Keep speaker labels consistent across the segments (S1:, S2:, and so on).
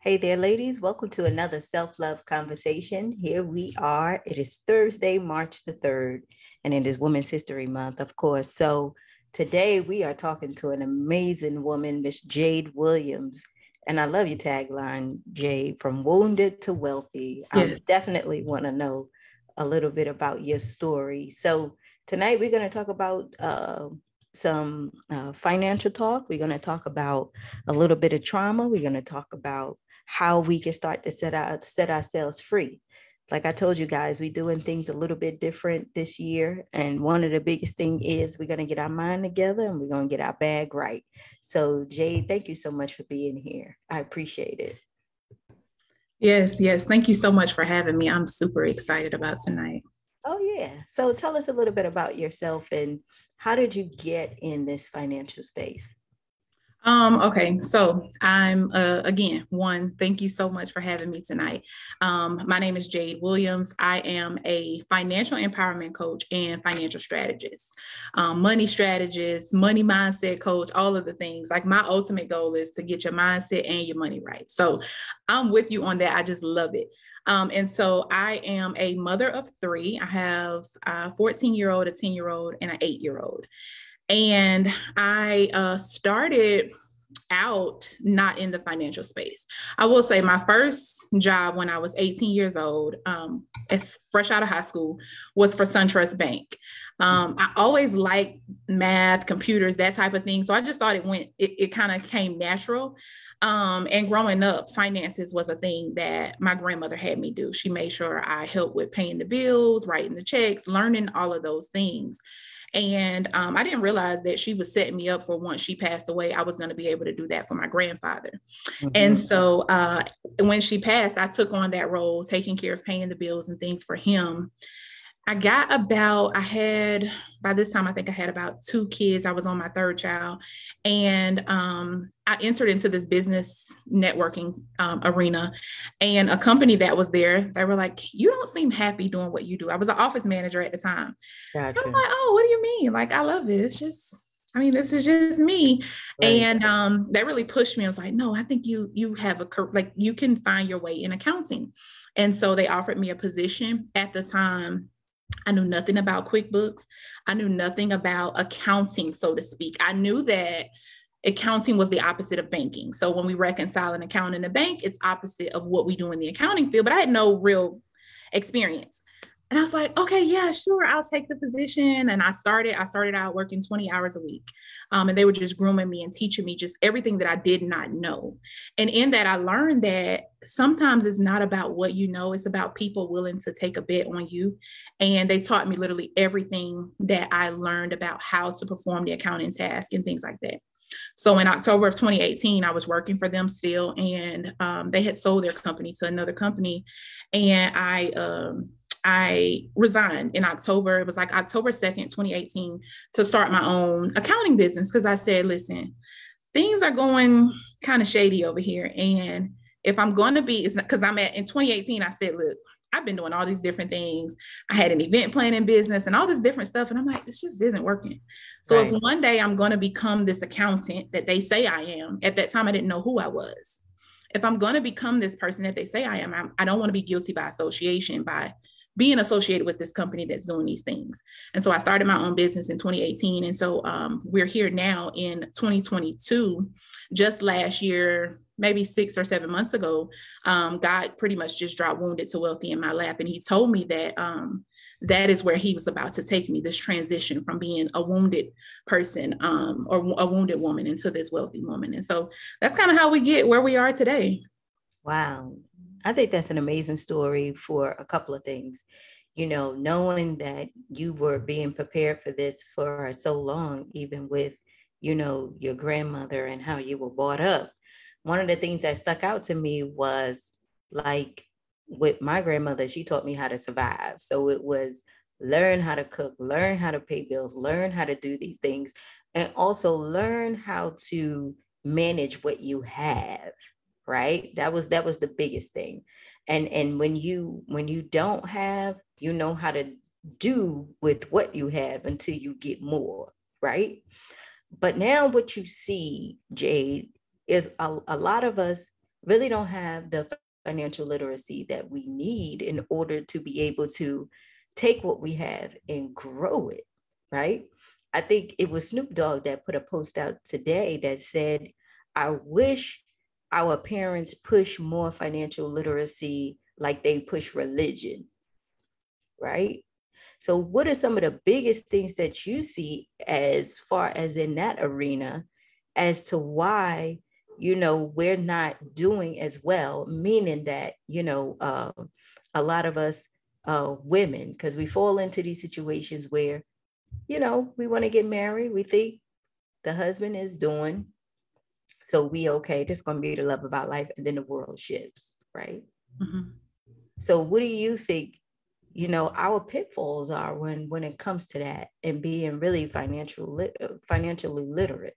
S1: Hey there, ladies. Welcome to another self-love conversation. Here we are. It is Thursday, March the 3rd, and it is Women's History Month, of course. So today we are talking to an amazing woman, Miss Jade Williams. And I love your tagline, Jade, from wounded to wealthy. I
S2: Yeah.
S1: definitely want to know a little bit about your story. So tonight we're going to talk about some financial talk. We're going to talk about a little bit of trauma. We're going to talk about how we can start to set ourselves free. Like I told you guys, we're doing things a little bit different this year. And one of the biggest thing is we're going to get our mind together and we're going to get our bag right. So Jade, thank you so much for being here. I appreciate it.
S2: Yes. Thank you so much for having me. I'm super excited about tonight.
S1: Oh yeah. So tell us a little bit about yourself and how did you get in this financial space?
S2: Okay, so I'm again, thank you so much for having me tonight. My name is Jade Williams. I am a financial empowerment coach and financial strategist, money strategist, money mindset coach, all of the things. Like my ultimate goal is to get your mindset and your money right. So I'm with you on that. I just love it. And so I am a mother of three. I have a 14-year-old, a 10-year-old, and an 8-year-old. And I started out not in the financial space. I will say my first job when I was 18 years old, as fresh out of high school, was for SunTrust Bank. I always liked math, computers, that type of thing. So I just thought it kind of came natural. And growing up, finances was a thing that my grandmother had me do. She made sure I helped with paying the bills, writing the checks, learning all of those things. And I didn't realize that she was setting me up for once she passed away, I was going to be able to do that for my grandfather. Mm-hmm. And so when she passed, I took on that role, taking care of paying the bills and things for him. By this time, I think I had about 2 kids. I was on my 3rd child. And I entered into this business networking arena, and a company that was there, they were like, you don't seem happy doing what you do. I was an office manager at the time. Gotcha. I'm like, oh, what do you mean? Like, I love it. This is just me. Right. And that really pushed me. I was like, no, I think you have you can find your way in accounting. And so they offered me a position. At the time, I knew nothing about QuickBooks. I knew nothing about accounting, so to speak. I knew that accounting was the opposite of banking. So when we reconcile an account in a bank, it's opposite of what we do in the accounting field, but I had no real experience. And I was like, okay, yeah, sure, I'll take the position. And I started out working 20 hours a week. And they were just grooming me and teaching me just everything that I did not know. And in that, I learned that sometimes it's not about what you know, it's about people willing to take a bet on you. And they taught me literally everything that I learned about how to perform the accounting task and things like that. So in October of 2018, I was working for them still, and they had sold their company to another company. And I resigned in October. It was like October 2nd, 2018, to start my own accounting business. Cause I said, listen, things are going kind of shady over here. And if I'm going to be, in 2018, I said, look, I've been doing all these different things. I had an event planning business and all this different stuff. And I'm like, this just isn't working. So right. If one day I'm going to become this accountant that they say I am, at that time, I didn't know who I was. If I'm going to become this person that they say I am, I don't want to be guilty by association, by being associated with this company that's doing these things. And so I started my own business in 2018. And so we're here now in 2022. Just last year, maybe 6 or 7 months ago, God pretty much just dropped wounded to wealthy in my lap. And he told me that that is where he was about to take me, this transition from being a wounded person or a wounded woman into this wealthy woman. And so that's kind of how we get where we are today.
S1: Wow. I think that's an amazing story for a couple of things. You know, knowing that you were being prepared for this for so long, even with, you know, your grandmother and how you were brought up. One of the things that stuck out to me was like with my grandmother, she taught me how to survive. So it was learn how to cook, learn how to pay bills, learn how to do these things, and also learn how to manage what you have. Right. That was the biggest thing. And when you don't have, you know how to do with what you have until you get more. Right. But now what you see, Jade, is a lot of us, really don't have the financial literacy that we need in order to be able to take what we have and grow it, right? I think it was Snoop Dogg that put a post out today that said, I wish our parents push more financial literacy like they push religion, right? So, what are some of the biggest things that you see as far as in that arena as to why, we're not doing as well? Meaning that, a lot of us women, because we fall into these situations where, we want to get married, we think the husband is doing, so we okay, this is going to be the love of our life, and then the world shifts, right? Mm-hmm. So, what do you think our pitfalls are when it comes to that and being really financially literate?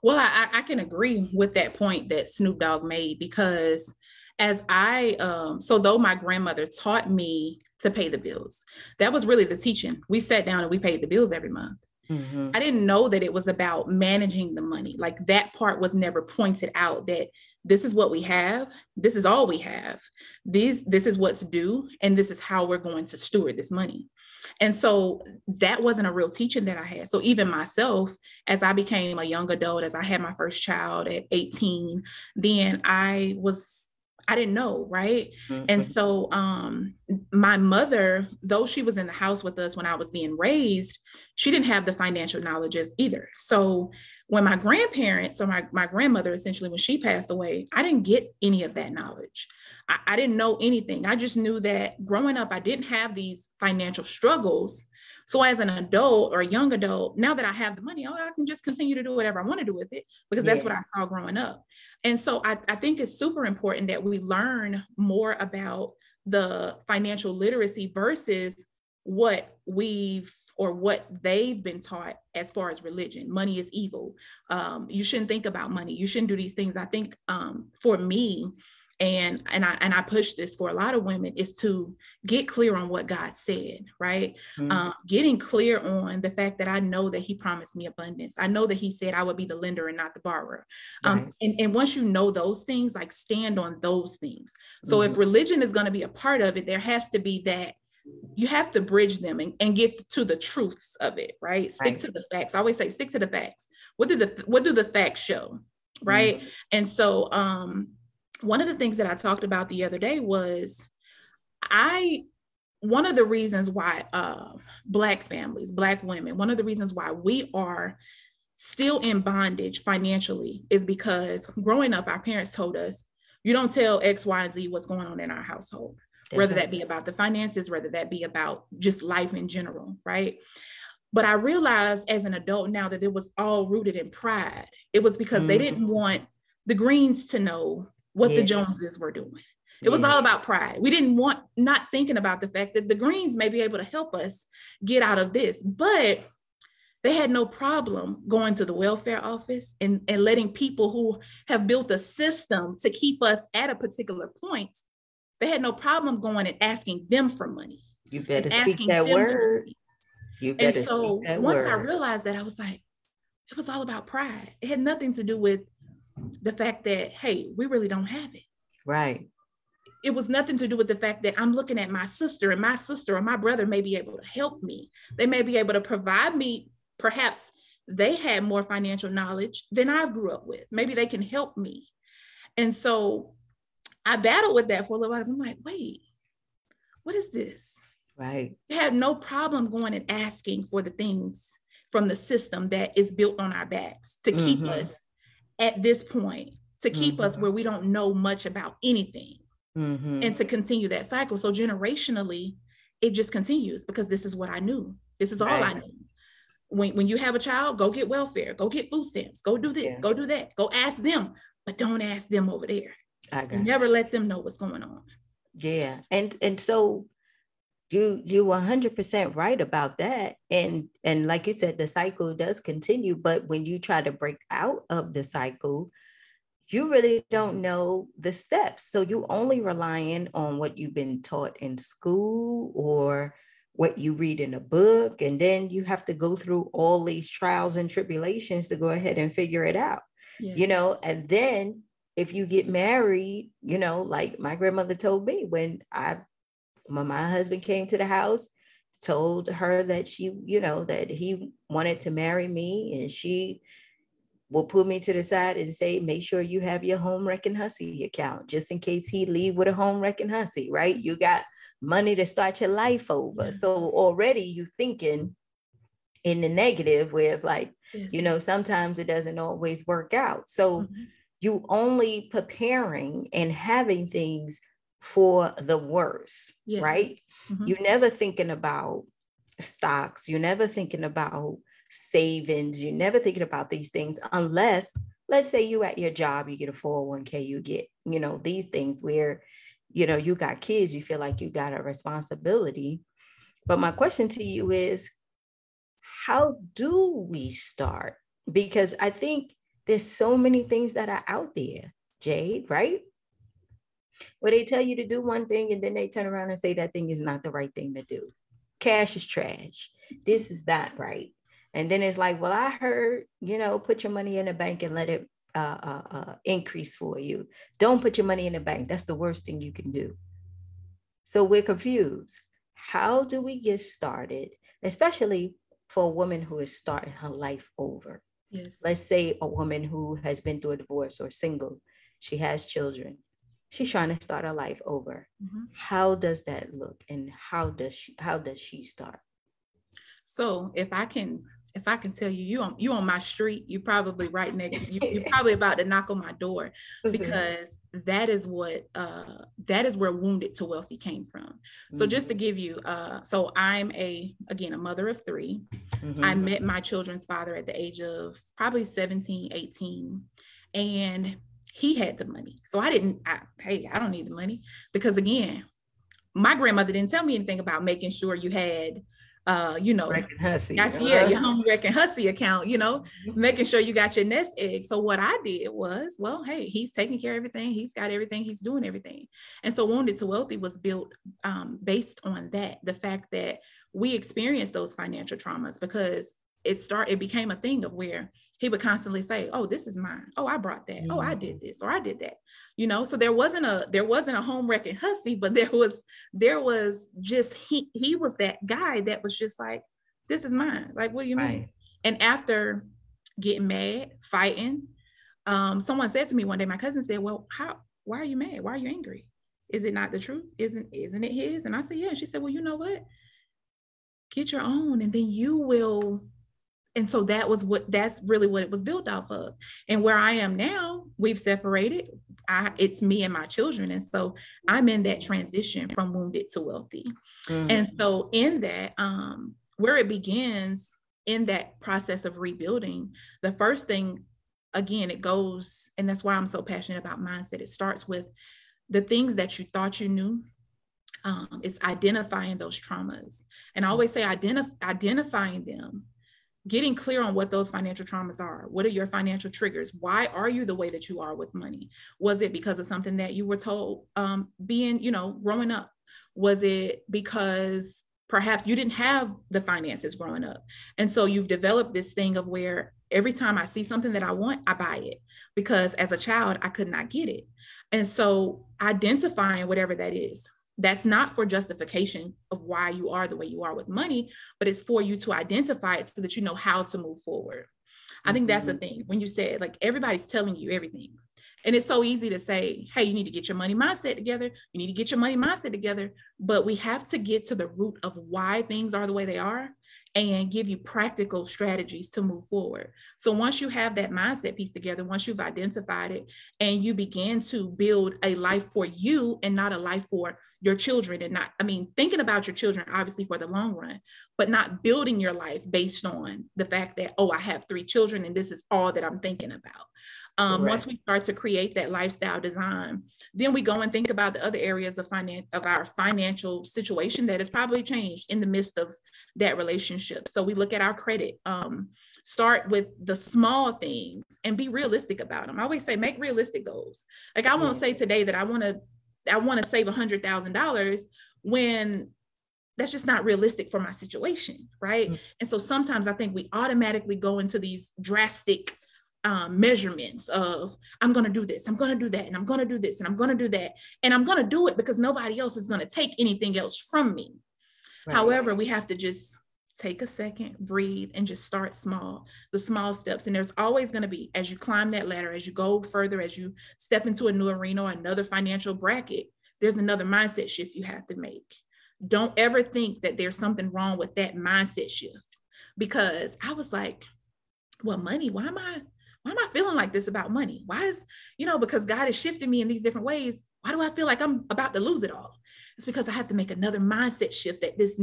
S2: Well, I can agree with that point that Snoop Dogg made, because so though my grandmother taught me to pay the bills, that was really the teaching. We sat down and we paid the bills every month. Mm-hmm. I didn't know that it was about managing the money. Like, that part was never pointed out, that this is what we have. This is all we have. This is what's due. And this is how we're going to steward this money. And so that wasn't a real teaching that I had. So even myself, as I became a young adult, as I had my first child at 18, then I didn't know, right? Mm-hmm. And so my mother, though she was in the house with us when I was being raised, she didn't have the financial knowledge either. So when my grandparents, or my grandmother, essentially, when she passed away, I didn't get any of that knowledge. I didn't know anything. I just knew that growing up, I didn't have these financial struggles. So as an adult or a young adult, now that I have the money, I can just continue to do whatever I want to do with it, because that's what I saw growing up. And so I think it's super important that we learn more about the financial literacy versus what they've been taught as far as religion. Money is evil. You shouldn't think about money. You shouldn't do these things. I think for me, and I push this for a lot of women, is to get clear on what God said, right? Mm-hmm. Getting clear on the fact that I know that he promised me abundance. I know that he said I would be the lender and not the borrower. Right. And once you know those things, like, stand on those things. So if religion is going to be a part of it, there has to be that. You have to bridge them and get to the truths of it, right? Stick to the facts. I always say, stick to the facts. What do the facts show, right? Mm-hmm. And so one of the things that I talked about the other day was one of the reasons why Black families, Black women, one of the reasons why we are still in bondage financially is because growing up, our parents told us, you don't tell X, Y, and Z what's going on in our household. Whether that be about the finances, whether that be about just life in general, right? But I realized as an adult now that it was all rooted in pride. It was because they didn't want the Greens to know what the Joneses were doing. It was all about pride. We didn't want, not thinking about the fact that the Greens may be able to help us get out of this, but they had no problem going to the welfare office and letting people who have built a system to keep us at a particular point. They had no problem going and asking them for money.
S1: You better speak that word. You better
S2: speak that word. And so once I realized that, I was like, it was all about pride. It had nothing to do with the fact that, hey, we really don't have it.
S1: Right.
S2: It was nothing to do with the fact that I'm looking at my sister, and my sister or my brother may be able to help me. They may be able to provide me. Perhaps they had more financial knowledge than I grew up with. Maybe they can help me. And so I battled with that for a little while. I'm like, wait, what is this?
S1: Right.
S2: They had no problem going and asking for the things from the system that is built on our backs to keep us at this point, to keep us where we don't know much about anything, and to continue that cycle. So generationally, it just continues, because this is what I knew. This is all I knew. When you have a child, go get welfare, go get food stamps, go do this, go do that, go ask them, but don't ask them over there. Never let them know what's going on.
S1: Yeah. And so you 100% right about that. And like you said, the cycle does continue, but when you try to break out of the cycle, you really don't know the steps. So you only relying on what you've been taught in school or what you read in a book. And then you have to go through all these trials and tribulations to go ahead and figure it out, and then if you get married, you know, like my grandmother told me when my husband came to the house, told her that she, you know, that he wanted to marry me, and she will put me to the side and say, make sure you have your home wrecking hussy account, just in case he leave with a home wrecking hussy, right? You got money to start your life over. So already you thinking in the negative, where it's like, you know, sometimes it doesn't always work out. So you only preparing and having things for the worst, right? You're never thinking about stocks. You're never thinking about savings. You're never thinking about these things unless, let's say you at your job, you get a 401k, you get, you know, these things where, you know, you got kids, you feel like you got a responsibility. But my question to you is, how do we start? Because I think there's so many things that are out there, Jade, right? Where they tell you to do one thing and then they turn around and say that thing is not the right thing to do. Cash is trash. This is not right. And then it's like, well, I heard, you know, put your money in the bank and let it increase for you. Don't put your money in the bank. That's the worst thing you can do. So we're confused. How do we get started, especially for a woman who is starting her life over?
S2: Yes.
S1: Let's say a woman who has been through a divorce or single, she has children. She's trying to start her life over. How does that look, and how does she start?
S2: So if I can tell you, you on my street, you probably right next, you're probably about to knock on my door, because that is where Wounded to Wealthy came from. So just to give you, so I'm a mother of 3. I met my children's father at the age of probably 17, 18, and he had the money. So I don't need the money, because again, my grandmother didn't tell me anything about making sure you had
S1: Wrecking hussy.
S2: Your home wrecking hussy account, you know, making sure you got your nest egg. So what I did was, well, hey, he's taking care of everything. He's got everything. He's doing everything. And so Wounded to Wealthy was built based on that, the fact that we experienced those financial traumas, because it became a thing of where he would constantly say, oh, this is mine. Oh, I brought that. Oh, I did this, or I did that. You know, so there wasn't a home wrecking hussy, but there was just, he was that guy that was just like, this is mine. Like, what do you mean? And after getting mad, fighting, someone said to me one day, my cousin said, well, why are you mad? Why are you angry? Is it not the truth? Isn't it his? And I said, yeah. And she said, well, you know what? Get your own, and then you will. And so that's really what it was built off of. And where I am now, we've separated. It's me and my children. And so I'm in that transition from Wounded to Wealthy. And so in that, where it begins in that process of rebuilding, the first thing, again, it goes, and that's why I'm so passionate about mindset. It starts with the things that you thought you knew. It's identifying those traumas. And I always say identifying them, getting clear on what those financial traumas are. What are your financial triggers? Why are you the way that you are with money? Was it because of something that you were told growing up? Was it because perhaps you didn't have the finances growing up? And so you've developed this thing of where every time I see something that I want, I buy it, because as a child, I could not get it. And so identifying whatever that is, that's not for justification of why you are the way you are with money, but it's for you to identify it so that you know how to move forward. I think that's the thing. When you said, like, everybody's telling you everything. And it's so easy to say, hey, you need to get your money mindset together. You need to get your money mindset together. But we have to get to the root of why things are the way they are and give you practical strategies to move forward. So once you have that mindset piece together, once you've identified it, and you begin to build a life for you and not a life for your children, and thinking about your children, obviously, for the long run, but not building your life based on the fact that, oh, I have 3 children and this is all that I'm thinking about. Once we start to create that lifestyle design, then we go and think about the other areas of our financial situation that has probably changed in the midst of that relationship. So we look at our credit, start with the small things and be realistic about them. I always say, make realistic goals. Like, I won't say today that I want to save $100,000 when that's just not realistic for my situation, right? And so sometimes I think we automatically go into these drastic measurements of, I'm going to do this, I'm going to do that, and I'm going to do this, and I'm going to do that. And I'm going to do it because nobody else is going to take anything else from me. Right. However, we have to just take a second, breathe, and just start small, the small steps. And there's always going to be, as you climb that ladder, as you go further, as you step into a new arena or another financial bracket, there's another mindset shift you have to make. Don't ever think that there's something wrong with that mindset shift, because I was like, well, money, why am I feeling like this about money? Why is, because God has shifted me in these different ways. Why do I feel like I'm about to lose it all? It's because I have to make another mindset shift at this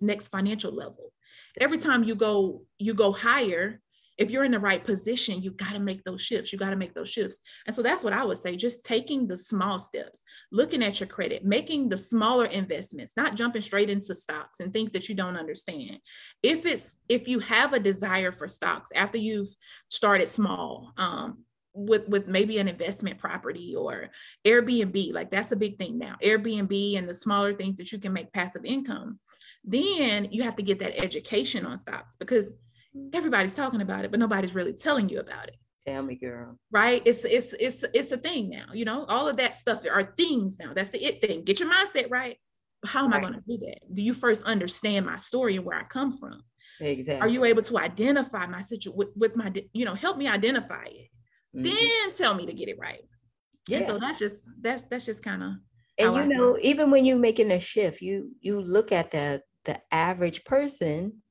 S2: next financial level. Every time you go higher, if you're in the right position, you got to make those shifts. And so that's what I would say, just taking the small steps, looking at your credit, making the smaller investments, not jumping straight into stocks and things that you don't understand. If you have a desire for stocks after you've started small, with maybe an investment property or Airbnb, like that's a big thing now, Airbnb and the smaller things that you can make passive income, then you have to get that education on stocks, because everybody's talking about it, but nobody's really telling you about it.
S1: Tell me, girl.
S2: Right? It's a thing now, all of that stuff are things now. That's the it thing. Get your mindset right. But how am I going to do that? Do you first understand my story and where I come from?
S1: Exactly.
S2: Are you able to identify my situation with my, help me identify it? Mm-hmm. Then tell me to get it right. Yeah. And so that's just kind of.
S1: And even when you're making a shift, you look at the average person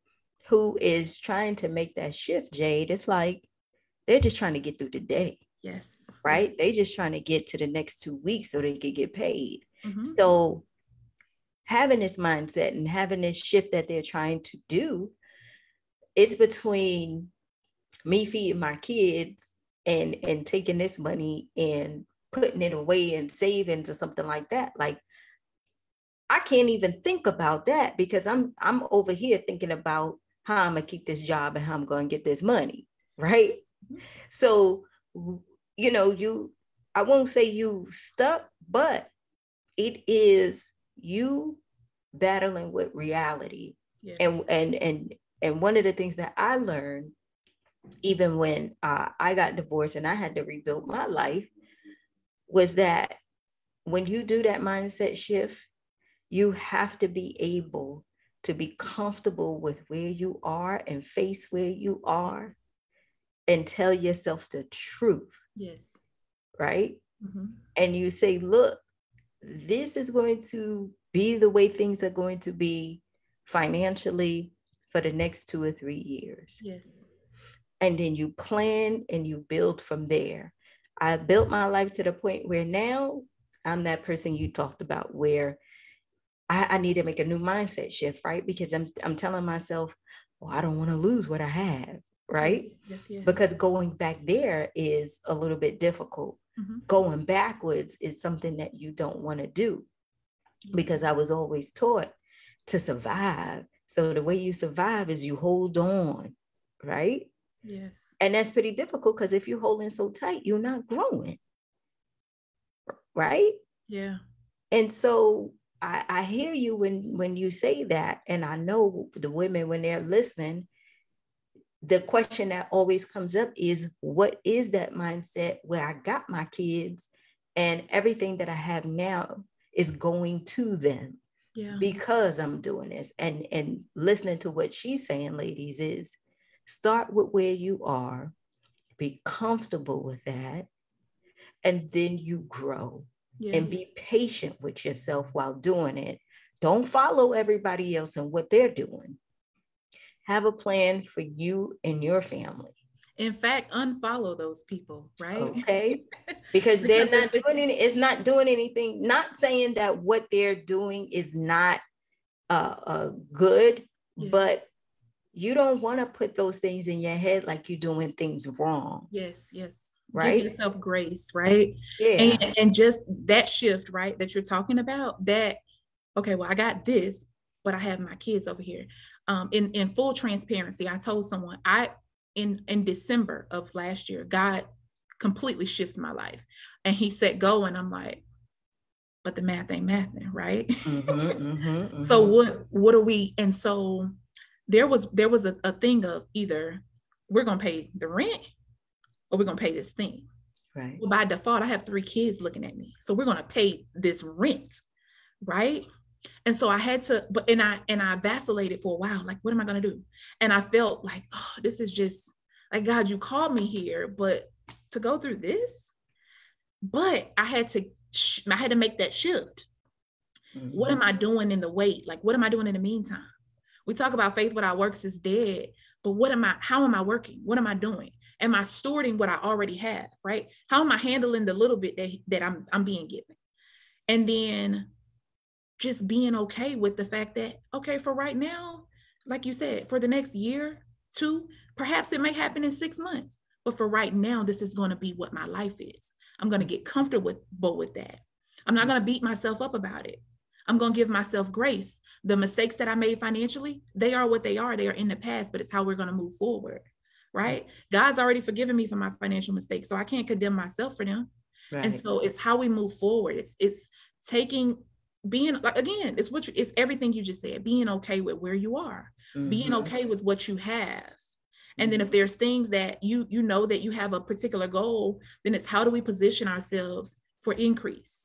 S1: who is trying to make that shift, Jade. It's like they're just trying to get through the day.
S2: Yes.
S1: Right?
S2: Yes.
S1: They just trying to get to the next 2 weeks so they can get paid.
S2: Mm-hmm.
S1: So having this mindset and having this shift that they're trying to do, it's between me feeding my kids and taking this money and putting it away and saving to something like that. Like, I can't even think about that because I'm over here thinking about how I'm gonna keep this job and how I'm gonna get this money, right? Mm-hmm. So, I won't say you stuck, but it is you battling with reality.
S2: Yes.
S1: And one of the things that I learned, even when I got divorced and I had to rebuild my life, was that when you do that mindset shift, you have to be able to be comfortable with where you are and face where you are and tell yourself the truth.
S2: Yes.
S1: Right?
S2: Mm-hmm.
S1: And you say, look, this is going to be the way things are going to be financially for the next 2 or 3 years.
S2: Yes.
S1: And then you plan and you build from there. I built my life to the point where now I'm that person you talked about, where I need to make a new mindset shift, right? Because I'm telling myself, well, I don't want to lose what I have, right?
S2: Yes.
S1: Because going back there is a little bit difficult.
S2: Mm-hmm.
S1: Going backwards is something that you don't want to do, because I was always taught to survive. So the way you survive is you hold on, right?
S2: Yes.
S1: And that's pretty difficult, because if you're holding so tight, you're not growing, right?
S2: Yeah.
S1: And so I hear you when you say that. And I know the women, when they're listening, the question that always comes up is, what is that mindset where I got my kids and everything that I have now is going to them?
S2: Yeah.
S1: Because I'm doing this. And listening to what she's saying, ladies, is start with where you are, be comfortable with that, and then you grow. Yeah. And be patient with yourself while doing it. Don't follow everybody else and what they're doing. Have a plan for you and your family.
S2: In fact, unfollow those people, right?
S1: Okay. Because they're not doing it. It's not doing anything. Not saying that what they're doing is not good, but you don't want to put those things in your head like you're doing things wrong.
S2: Yes.
S1: Right.
S2: Give yourself grace, right?
S1: Yeah.
S2: And just that shift, right, that you're talking about, that, okay, well, I got this, but I have my kids over here. In full transparency, I told someone in December of last year, God completely shifted my life. And he said, go. And I'm like, but the math ain't mathing, right? Mm-hmm. So what are we? And so there was a thing of either we're going to pay the rent or we're going to pay this thing.
S1: Right.
S2: Well, by default, I have 3 kids looking at me. So we're going to pay this rent. Right. And so I had to, and I vacillated for a while. Like, what am I going to do? And I felt like, oh, this is just like, God, you called me here, but to go through this, but I had to make that shift. Mm-hmm. What am I doing in the wait? Like, what am I doing in the meantime? We talk about faith without works is dead, but how am I working? What am I doing? Am I stewarding what I already have? Right? How am I handling the little bit that I'm being given? And then just being okay with the fact that, okay, for right now, like you said, for the next year, 2, perhaps it may happen in 6 months, but for right now, this is going to be what my life is. I'm going to get comfortable with that. I'm not going to beat myself up about it. I'm going to give myself grace. The mistakes that I made financially, they are what they are. They are in the past, but it's how we're going to move forward, right? God's already forgiven me for my financial mistakes, so I can't condemn myself for them. Right. And so it's how we move forward. It's being, like, again, it's everything you just said, being okay with where you are, mm-hmm. being okay with what you have. And then if there's things that you know that you have a particular goal, then it's how do we position ourselves for increase?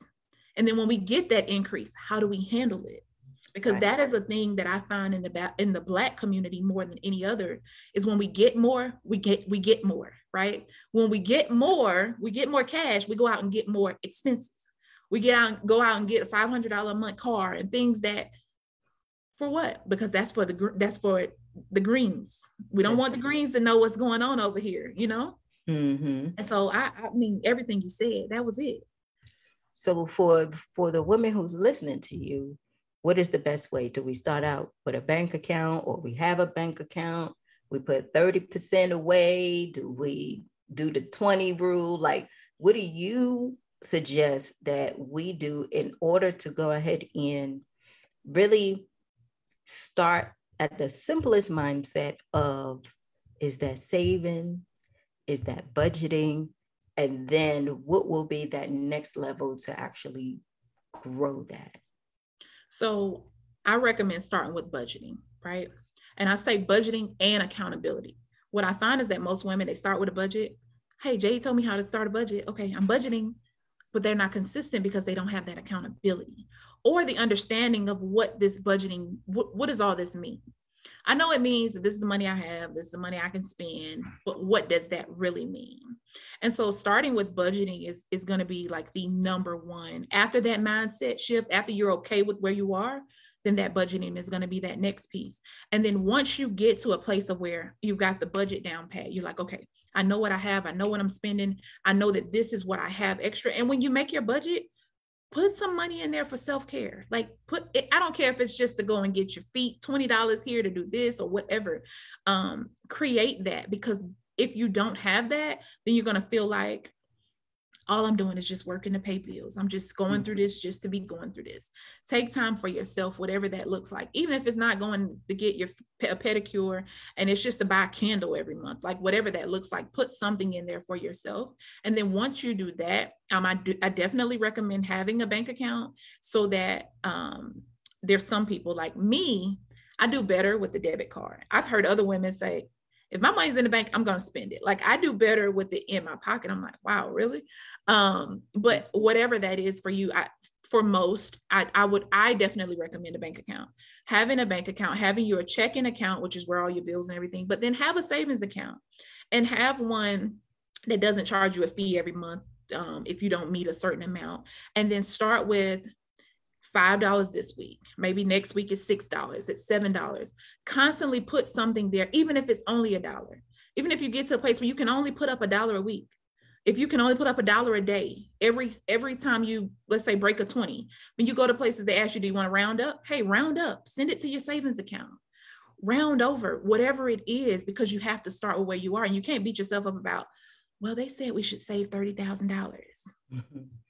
S2: And then when we get that increase, how do we handle it? Because right. that is a thing that I find in the Black community more than any other, is when we get more, we get more, right? When we get more cash, we go out and get more expenses. We go out and get a $500 a month car and things that, for what? Because that's for the greens. We don't want the greens to know what's going on over here, you know? Mm-hmm. And so I mean, everything you said, that was it.
S1: So for the woman who's listening to you, what is the best way? Do we start out with a bank account, or we have a bank account? We put 30% away? Do we do the 20 rule? Like, what do you suggest that we do in order to go ahead and really start at the simplest mindset of, is that saving? Is that budgeting? And then what will be that next level to actually grow that?
S2: So I recommend starting with budgeting, right? And I say budgeting and accountability. What I find is that most women, they start with a budget. Hey, Jade told me how to start a budget. Okay, I'm budgeting, but they're not consistent because they don't have that accountability or the understanding of what this budgeting, what does all this mean? I know it means that this is the money I have, this is the money I can spend, but what does that really mean? And so starting with budgeting is going to be like the number one. After that mindset shift, after you're okay with where you are, then that budgeting is going to be that next piece. And then once you get to a place of where you've got the budget down pat, you're like, okay, I know what I have. I know what I'm spending. I know that this is what I have extra. And when you make your budget, put some money in there for self-care. Like I don't care if it's just to go and get your feet, $20 here to do this or whatever. Create that, because if you don't have that, then you're going to feel like all I'm doing is just working to pay bills. I'm just going through this just to be going through this. Take time for yourself, whatever that looks like. Even if it's not going to get a pedicure and it's just to buy a candle every month, like whatever that looks like, put something in there for yourself. And then once you do that, I definitely recommend having a bank account so that there's some people like me, I do better with the debit card. I've heard other women say, if my money's in the bank, I'm going to spend it. Like I do better with it in my pocket. I'm like, wow, really? But whatever that is for you, I definitely recommend a bank account. Having a bank account, having your checking account, which is where all your bills and everything, but then have a savings account and have one that doesn't charge you a fee every month if you don't meet a certain amount. And then start with $5 this week. Maybe next week is $6, it's $7. Constantly put something there, even if it's only $1. Even if you get to a place where you can only put up $1 a week. If you can only put up $1 a day, every time you, let's say, break a 20, when you go to places, they ask you, do you want to round up? Hey, round up, send it to your savings account, round over, whatever it is, because you have to start with where you are. And you can't beat yourself up about, well, they said we should save $30,000. Mm-hmm.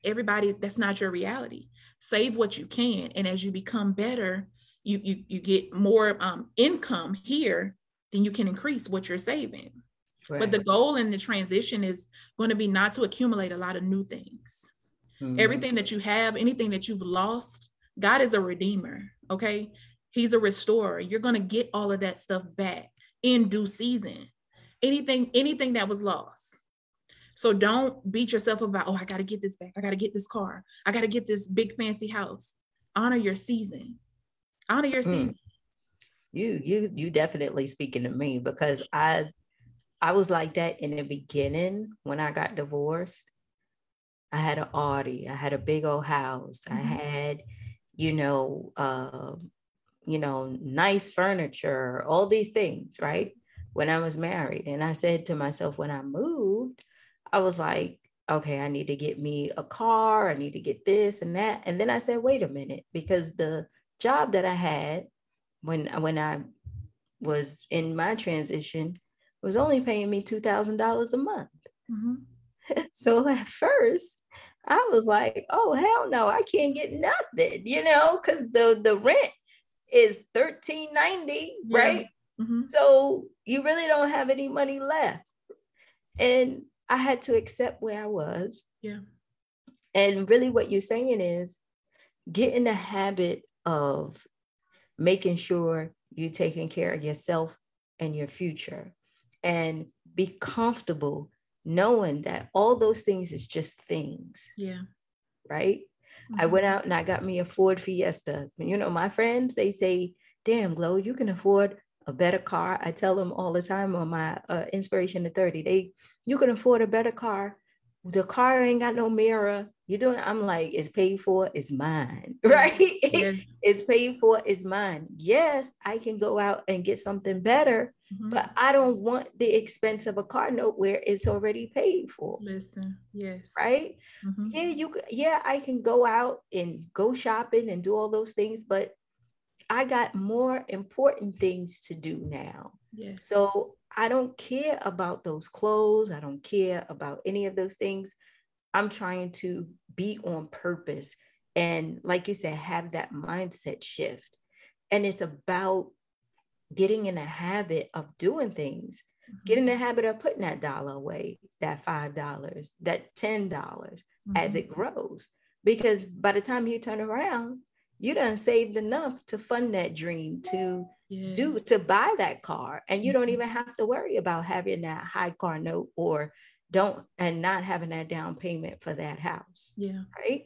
S2: Everybody, that's not your reality. Save what you can. And as you become better, you get more income here, then you can increase what you're saving. Right. But the goal in the transition is going to be not to accumulate a lot of new things. Mm-hmm. Everything that you have, anything that you've lost, God is a redeemer. Okay. He's a restorer. You're going to get all of that stuff back in due season. Anything that was lost. So don't beat yourself up about, oh, I got to get this back. I got to get this car. I got to get this big fancy house. Honor your season. Honor your season.
S1: You definitely speaking to me, because I was like that in the beginning when I got divorced. I had an Audi. I had a big old house. I had, nice furniture, all these things, right? When I was married. And I said to myself, when I moved, I was like, okay, I need to get me a car. I need to get this and that. And then I said, wait a minute, because the job that I had when I was in my transition was only paying me $2,000 a month. So at first I was like, oh, hell no, I can't get nothing, because the rent is $13.90, right? So you really don't have any money left. And I had to accept where I was.
S2: Yeah.
S1: And really what you're saying is get in the habit of making sure you're taking care of yourself and your future, and be comfortable knowing that all those things is just things.
S2: Yeah.
S1: Right. I went out and I got me a Ford Fiesta. My friends, they say, damn, Glow, you can afford a better car. I tell them all the time on my Inspiration to 30, you can afford a better car. The car ain't got no mirror. I'm like, it's paid for, it's mine, right? Yeah. It's paid for, it's mine. Yes, I can go out and get something better, but I don't want the expense of a car note where it's already paid for.
S2: Listen, yes.
S1: Right? Yeah, I can go out and go shopping and do all those things, but I got more important things to do now.
S2: Yes.
S1: So I don't care about those clothes. I don't care about any of those things. I'm trying to be on purpose. And like you said, have that mindset shift. And it's about getting in a habit of doing things, get in the habit of putting that dollar away, that $5, that $10 as it grows. Because by the time you turn around, you done saved enough to fund that dream, to buy that car. And you don't even have to worry about having that high car note or not having that down payment for that house.
S2: Yeah.
S1: Right.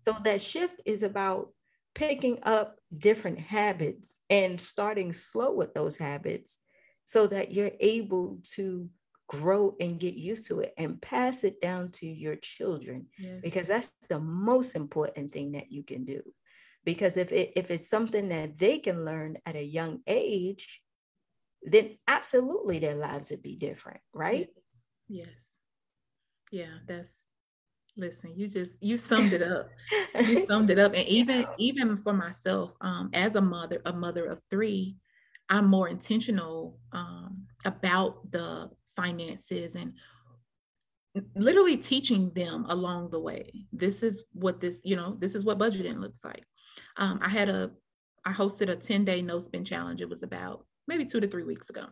S1: So that shift is about picking up different habits and starting slow with those habits so that you're able to grow and get used to it and pass it down to your children. Yes. Because that's the most important thing that you can do. Because if it's something that they can learn at a young age, then absolutely their lives would be different, right?
S2: Yes. Yeah, listen, you summed it up. You summed it up. And even for myself, as a mother of 3, I'm more intentional about the finances and literally teaching them along the way. This is what budgeting looks like. I hosted a 10-day no spend challenge. It was about maybe 2 to 3 weeks ago.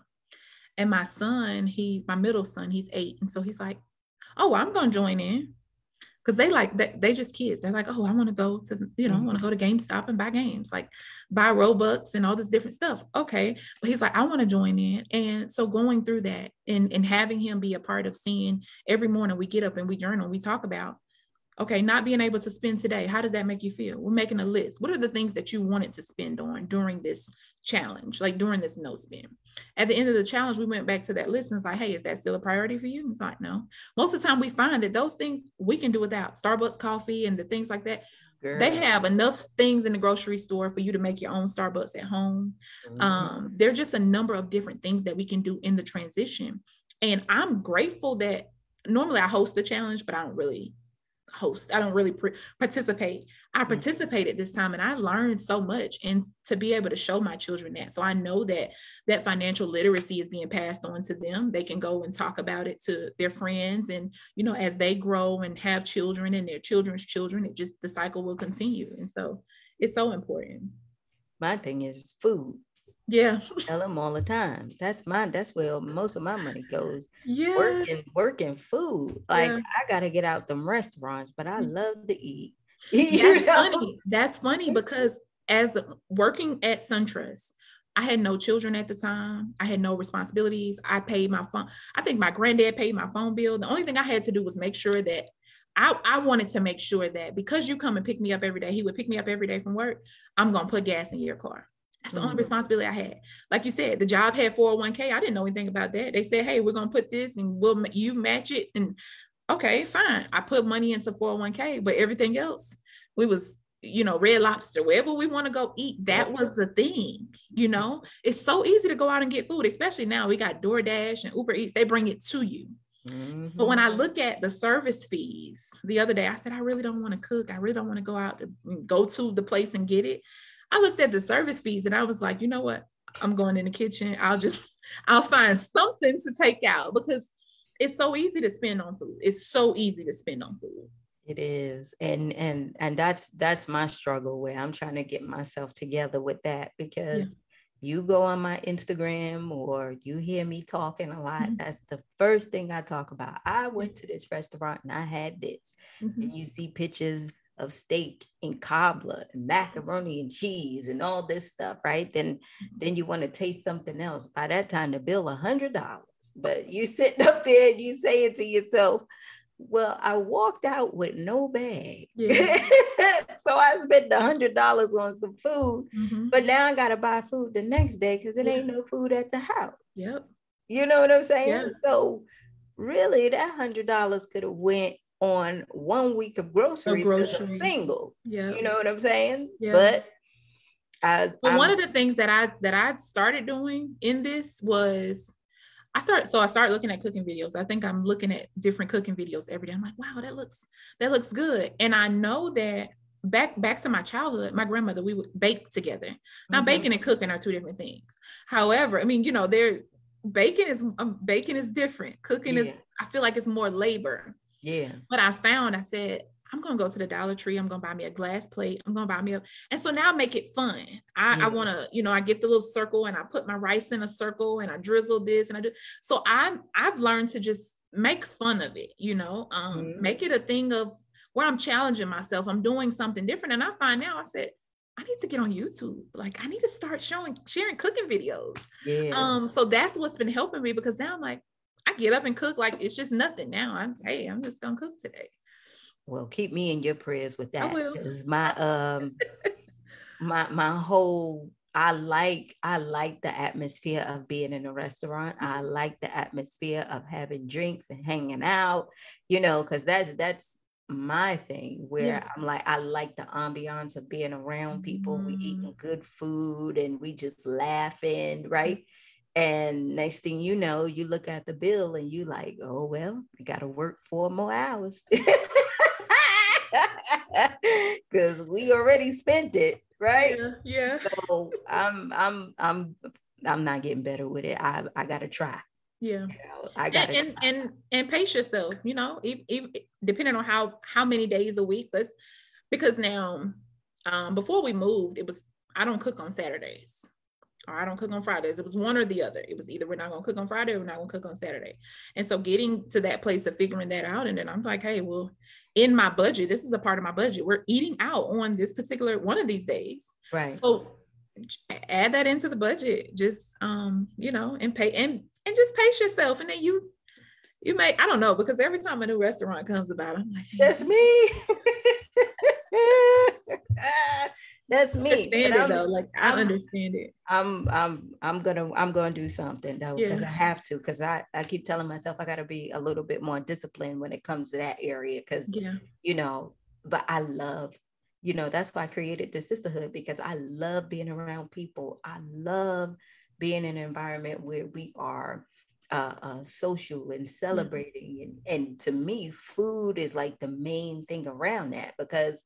S2: And my son, my middle son, he's 8. And so he's like, oh, I'm going to join in. Because they just kids. They're like, oh, I want to go to, I want to go to GameStop and buy games, like buy Robux and all this different stuff. Okay. But he's like, I want to join in. And so going through that and having him be a part of seeing every morning we get up and we journal, we talk about, okay, not being able to spend today. How does that make you feel? We're making a list. What are the things that you wanted to spend on during this challenge, like during this no spend? At the end of the challenge, we went back to that list and it's like, hey, is that still a priority for you? It's like, no. Most of the time we find that those things we can do without. Starbucks coffee and the things like that. Girl. They have enough things in the grocery store for you to make your own Starbucks at home. There's just a number of different things that we can do in the transition. And I'm grateful that normally I host the challenge, but I don't really participate. I participated this time and I learned so much, and to be able to show my children that. So I know that financial literacy is being passed on to them. They can go and talk about it to their friends, and as they grow and have children and their children's children, the cycle will continue. And so it's so important.
S1: My thing is food.
S2: Yeah.
S1: Tell them all the time. That's where most of my money goes.
S2: Yeah.
S1: Working food. Like I gotta get out them restaurants, but I love to eat.
S2: That's funny because as working at SunTrust, I had no children at the time. I had no responsibilities. I paid my phone. I think my granddad paid my phone bill. The only thing I had to do was make sure that I wanted to make sure that because you come and pick me up every day, he would pick me up every day from work. I'm going to put gas in your car. That's the only responsibility I had. Like you said, the job had 401k. I didn't know anything about that. They said, hey, we're going to put this and you match it. And okay, fine. I put money into 401k, but everything else, we was, Red Lobster, wherever we want to go eat, that was the thing, It's so easy to go out and get food, especially now we got DoorDash and Uber Eats, they bring it to you. But when I look at the service fees, the other day, I said, I really don't want to cook. I really don't want to go to the place and get it. I looked at the service fees and I was like, you know what? I'm going in the kitchen. I'll find something to take out because it's so easy to spend on food. It's so easy to spend on food.
S1: It is. And that's my struggle where I'm trying to get myself together with that because you go on my Instagram or you hear me talking a lot. That's the first thing I talk about. I went to this restaurant and I had this. And you see pictures of steak and cobbler and macaroni and cheese and all this stuff, right? Then you want to taste something else. By that time, the bill $100. But you sitting up there and you say it to yourself, well, I walked out with no bag. So I spent $100 on some food, but now I got to buy food the next day because it ain't no food at the house. You know what I'm saying? So really that $100 could have went on 1 week of groceries because I'm single. You know what I'm saying? But
S2: one of the things that I started doing in this was I started looking at cooking videos. I think I'm looking at different cooking videos every day. I'm like, wow, that looks good. And I know that back to my childhood, my grandmother, we would bake together. Now baking and cooking are two different things. However, I mean, baking is different. Cooking is, I feel like it's more labor. But I said, I'm going to go to the Dollar Tree. I'm going to buy me a glass plate. I'm going to buy me and so now I make it fun. I want to, I get the little circle and I put my rice in a circle and I drizzle this and I do. So I've learned to just make fun of it, make it a thing of where I'm challenging myself. I'm doing something different. And I find now, I said, I need to get on YouTube. Like I need to start sharing cooking videos. So that's what's been helping me because now I'm like, I get up and cook like it's just nothing now. I'm just going to cook today.
S1: Well, keep me in your prayers with that. Because my my whole I like the atmosphere of being in a restaurant. I like the atmosphere of having drinks and hanging out, because that's my thing where I'm like, I like the ambiance of being around people. We eating good food and we just laughing, right? And next thing you know, you look at the bill and you like, oh, well, I got to work 4 more hours. Because we already spent it, right? So I'm not getting better with it. I gotta try. I gotta
S2: and pace yourself. Even depending on how many days a week. Because now, before we moved, I don't cook on Saturdays. Or I don't cook on Fridays. It was one or the other. It was either we're not going to cook on Friday or we're not going to cook on Saturday. And so getting to that place of figuring that out. And then I'm like, hey, well, in my budget, this is a part of my budget. We're eating out on this particular one of these days.
S1: Right.
S2: So add that into the budget, just, and pay and just pace yourself. And then you may, I don't know, because every time a new restaurant comes about, I'm like, hey,
S1: that's me. That's me.
S2: I understand it.
S1: I'm gonna do something though, because I have to, because I keep telling myself I gotta be a little bit more disciplined when it comes to that area, because but I love, that's why I created the sisterhood, because I love being around people. I love being in an environment where we are social and celebrating, and to me food is like the main thing around that, because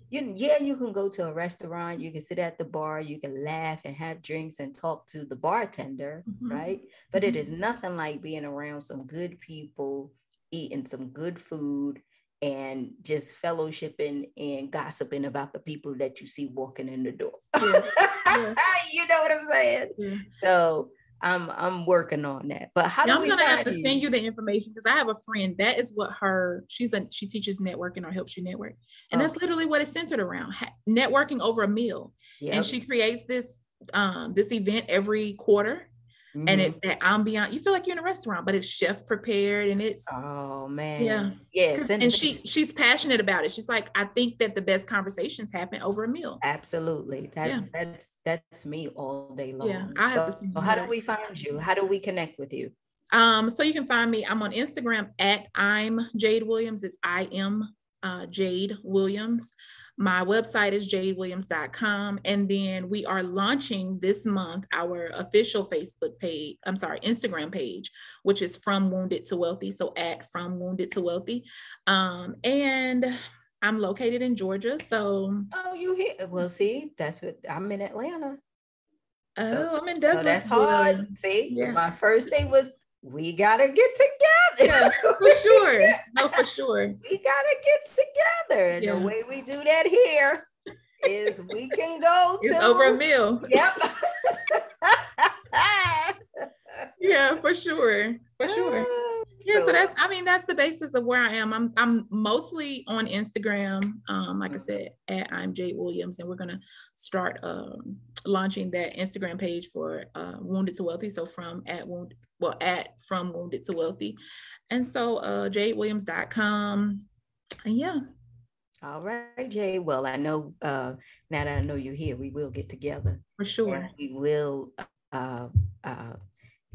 S1: you can go to a restaurant, you can sit at the bar, you can laugh and have drinks and talk to the bartender, right? But it is nothing like being around some good people, eating some good food, and just fellowshipping and gossiping about the people that you see walking in the door. You know what I'm saying? So I'm working on that. But how do
S2: I'm gonna have to send you the information, because I have a friend that is what she teaches networking or helps you network, and that's literally what it's centered around, networking over a meal. And she creates this this event every quarter.
S1: Mm-hmm.
S2: And it's that ambient. You feel like you're in a restaurant, but it's chef prepared, and it's
S1: oh man,
S2: yeah.
S1: yes.
S2: And she's passionate about it. She's like, I think that the best conversations happen over a meal.
S1: Absolutely. That's me all day long.
S2: Yeah, I have to
S1: So
S2: see
S1: how do we find you? How do we connect with you?
S2: So you can find me. I'm on Instagram at I'm Jade Williams. It's I am Jade Williams. My website is jadewilliams.com. And then we are launching this month our official Instagram page, which is From Wounded to Wealthy. So at From Wounded to Wealthy. And I'm located in Georgia. So
S1: you here? Well, see, that's what I'm in Atlanta.
S2: I'm in Douglas.
S1: So that's hard. See,
S2: yeah.
S1: My first thing was, we gotta get together.
S2: Yeah, for sure. No, for sure.
S1: We gotta get together. And the way we do that here is we can go
S2: to over a meal.
S1: Yep.
S2: Yeah, for sure. For sure. Yeah, so that's the basis of where I am. I'm mostly on Instagram, like I said, at I'm Jade Williams, and we're gonna start launching that Instagram page for Wounded to Wealthy. So at From Wounded to Wealthy, and so jadewilliams.com, and yeah.
S1: All right, Jay. Well, I know now that I know you're here, we will get together
S2: for sure.
S1: We will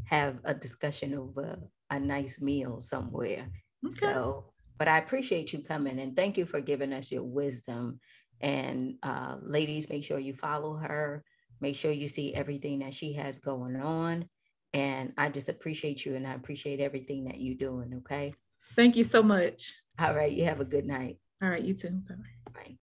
S1: have a discussion over a nice meal somewhere. Okay. So, but I appreciate you coming, and thank you for giving us your wisdom. And ladies, make sure you follow her. Make sure you see everything that she has going on. And I just appreciate you, and I appreciate everything that you're doing. Okay.
S2: Thank you so much.
S1: All right. You have a good night.
S2: All right. You too. Bye-bye.
S1: Bye.